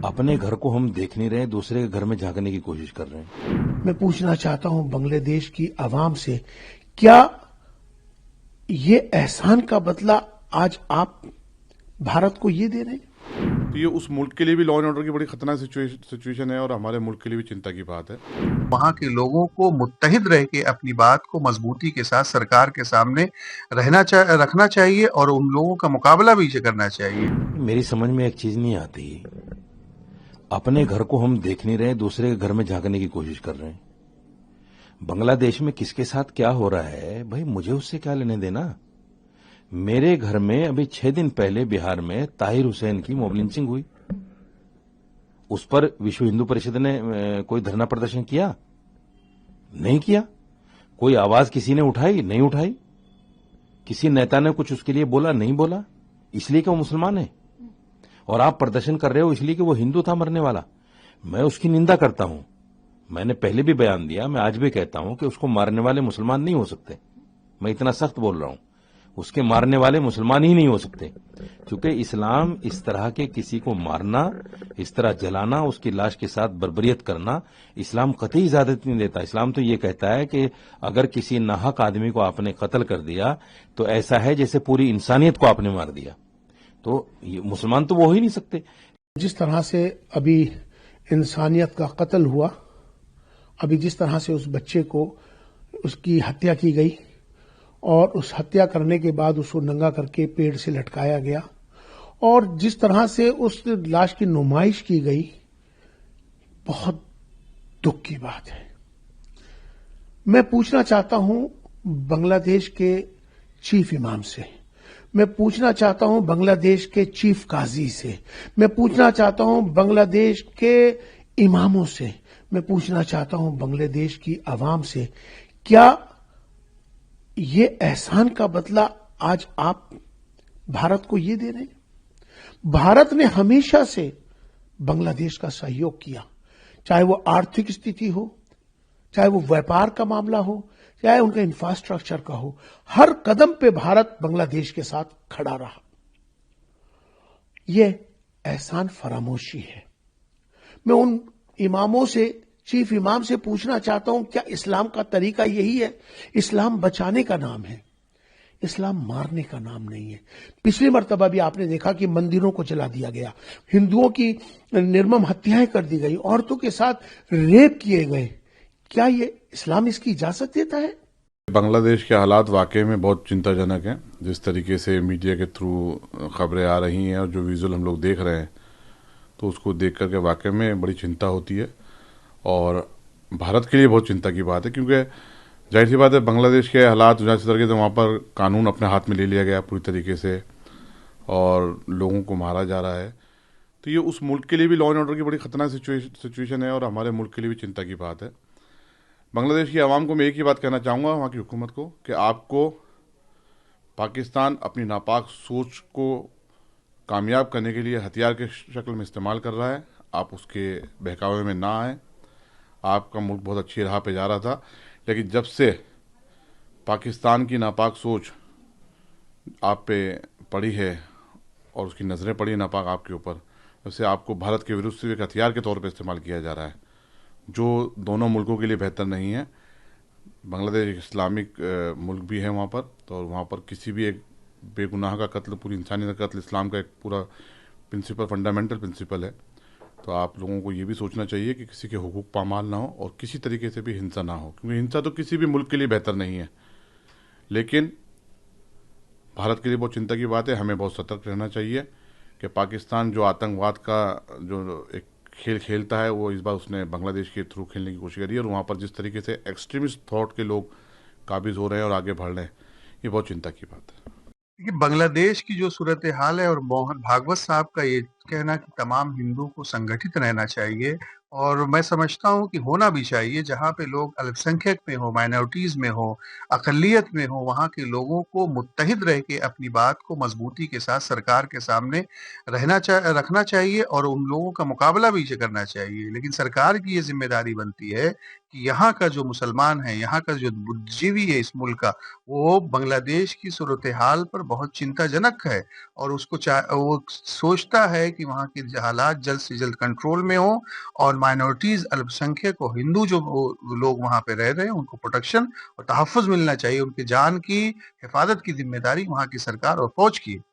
अपने घर को हम देख नहीं रहे, दूसरे के घर में झांकने की कोशिश कर रहे हैं। मैं पूछना चाहता हूं बांग्लादेश की आवाम से, क्या ये एहसान का बदला आज आप भारत को ये दे रहे हैं? तो ये उस मुल्क के लिए भी लॉ एंड ऑर्डर की बड़ी खतरनाक सिचुएशन है और हमारे मुल्क के लिए भी चिंता की बात है। वहाँ के लोगों को मुत्तहिद रह के अपनी बात को मजबूती के साथ सरकार के सामने रखना चाहिए और उन लोगों का मुकाबला भी करना चाहिए। मेरी समझ में एक चीज नहीं आती, अपने घर को हम देख नहीं रहे, दूसरे के घर में झांकने की कोशिश कर रहे हैं। बांग्लादेश में किसके साथ क्या हो रहा है भाई, मुझे उससे क्या लेने देना। मेरे घर में अभी 6 दिन पहले बिहार में ताहिर हुसैन की मॉब लिंचिंग हुई, उस पर विश्व हिंदू परिषद ने कोई धरना प्रदर्शन किया? नहीं किया। कोई आवाज किसी ने उठाई? नहीं उठाई। किसी नेता ने कुछ उसके लिए बोला? नहीं बोला। इसलिए कि वो मुसलमान है। और आप प्रदर्शन कर रहे हो इसलिए कि वो हिंदू था मरने वाला। मैं उसकी निंदा करता हूं, मैंने पहले भी बयान दिया, मैं आज भी कहता हूं कि उसको मारने वाले मुसलमान नहीं हो सकते। मैं इतना सख्त बोल रहा हूं, उसके मारने वाले मुसलमान ही नहीं हो सकते, क्योंकि इस्लाम इस तरह के किसी को मारना, इस तरह जलाना, उसकी लाश के साथ बर्बरियत करना, इस्लाम कतई इजाजत नहीं देता। इस्लाम तो ये कहता है कि अगर किसी नाहक आदमी को आपने कत्ल कर दिया तो ऐसा है जैसे पूरी इंसानियत को आपने मार दिया। तो ये मुसलमान तो वो हो ही नहीं सकते। जिस तरह से अभी इंसानियत का कत्ल हुआ, अभी जिस तरह से उस बच्चे को उसकी हत्या की गई और उस हत्या करने के बाद उसको नंगा करके पेड़ से लटकाया गया, और जिस तरह से उस लाश की नुमाइश की गई, बहुत दुख की बात है। मैं पूछना चाहता हूं बांग्लादेश के चीफ इमाम से, मैं पूछना चाहता हूं बांग्लादेश के चीफ काजी से, मैं पूछना चाहता हूं बांग्लादेश के इमामों से, मैं पूछना चाहता हूं बांग्लादेश की आवाम से, क्या ये एहसान का बदला आज आप भारत को ये दे रहे हैं? भारत ने हमेशा से बांग्लादेश का सहयोग किया, चाहे वो आर्थिक स्थिति हो, चाहे वो व्यापार का मामला हो, चाहे उनका इंफ्रास्ट्रक्चर का हो। हर कदम पे भारत बांग्लादेश के साथ खड़ा रहा। यह एहसान फरामोशी है। मैं उन इमामों से, चीफ इमाम से पूछना चाहता हूं, क्या इस्लाम का तरीका यही है? इस्लाम बचाने का नाम है, इस्लाम मारने का नाम नहीं है। पिछली मर्तबा भी आपने देखा कि मंदिरों को जला दिया गया, हिंदुओं की निर्मम हत्याएं कर दी गई, औरतों के साथ रेप किए गए। क्या ये इस्लाम इसकी इजाजत देता है? बांग्लादेश के हालात वाकई में बहुत चिंताजनक हैं। जिस तरीके से मीडिया के थ्रू खबरें आ रही हैं और जो विजुअल हम लोग देख रहे हैं, तो उसको देख करके वाकई में बड़ी चिंता होती है और भारत के लिए बहुत चिंता की बात है, क्योंकि जाहिर सी बात है बांग्लादेश के हालात जिस तरीके से वहाँ पर कानून अपने हाथ में ले लिया गया पूरी तरीके से और लोगों को मारा जा रहा है, तो ये उस मुल्क के लिए भी लॉ एंड ऑर्डर की बड़ी खतरनाक सिचुएशन है और हमारे मुल्क के लिए भी चिंता की बात है। बांग्लादेश की आवाम को मैं एक ही बात कहना चाहूँगा, वहाँ की हुकूमत को, कि आपको पाकिस्तान अपनी नापाक सोच को कामयाब करने के लिए हथियार के शक्ल में इस्तेमाल कर रहा है। आप उसके बहकावे में ना आए। आपका मुल्क बहुत अच्छी राह पे जा रहा था, लेकिन जब से पाकिस्तान की नापाक सोच आप पे पड़ी है और उसकी नज़रें पड़ी नापाक आपके ऊपर, तब से आपको भारत के विरुद्ध से एक हथियार के तौर पे इस्तेमाल किया जा रहा है, जो दोनों मुल्कों के लिए बेहतर नहीं है। बांग्लादेश एक इस्लामिक मुल्क भी है वहाँ पर, तो वहाँ पर किसी भी एक बेगुनाह का कत्ल, पूरी इंसानियत का कत्ल इस्लाम का एक पूरा प्रिंसिपल, फंडामेंटल प्रिंसिपल है। तो आप लोगों को ये भी सोचना चाहिए कि किसी के हुकूक पामाल ना हो और किसी तरीके से भी हिंसा ना हो, क्योंकि हिंसा तो किसी भी मुल्क के लिए बेहतर नहीं है। लेकिन भारत के लिए बहुत चिंता की बात है, हमें बहुत सतर्क रहना चाहिए कि पाकिस्तान जो आतंकवाद का जो एक खेल खेलता है, वो इस बार उसने बांग्लादेश के थ्रू खेलने की कोशिश करी है और वहाँ पर जिस तरीके से एक्सट्रीमिस्ट थॉट के लोग काबिज हो रहे हैं और आगे बढ़ रहे हैं, ये बहुत चिंता की बात है। देखिए, बांग्लादेश की जो सूरत हाल है और मोहन भागवत साहब का ये कहना कि तमाम हिंदुओं को संगठित रहना चाहिए, और मैं समझता हूँ कि होना भी चाहिए। जहाँ पे लोग अल्पसंख्यक में हो, माइनॉरिटीज में हो, अकलियत में हो, वहाँ के लोगों को मुत्तहिद रह के अपनी बात को मजबूती के साथ सरकार के सामने रखना चाहिए और उन लोगों का मुकाबला भी करना चाहिए। लेकिन सरकार की ये जिम्मेदारी बनती है कि यहाँ का जो मुसलमान है, यहाँ का जो बुद्धिजीवी है इस मुल्क का, वो बांग्लादेश की सूरत हाल पर बहुत चिंताजनक है और वो सोचता है कि वहाँ के हालात जल्द से जल्द कंट्रोल में हो और माइनॉरिटीज, अल्पसंख्यक और हिंदू जो लोग वहाँ पे रह रहे हैं उनको प्रोटेक्शन और तहफ़्फ़ुज़ मिलना चाहिए। उनकी जान की हिफाजत की जिम्मेदारी वहाँ की सरकार और फौज की है।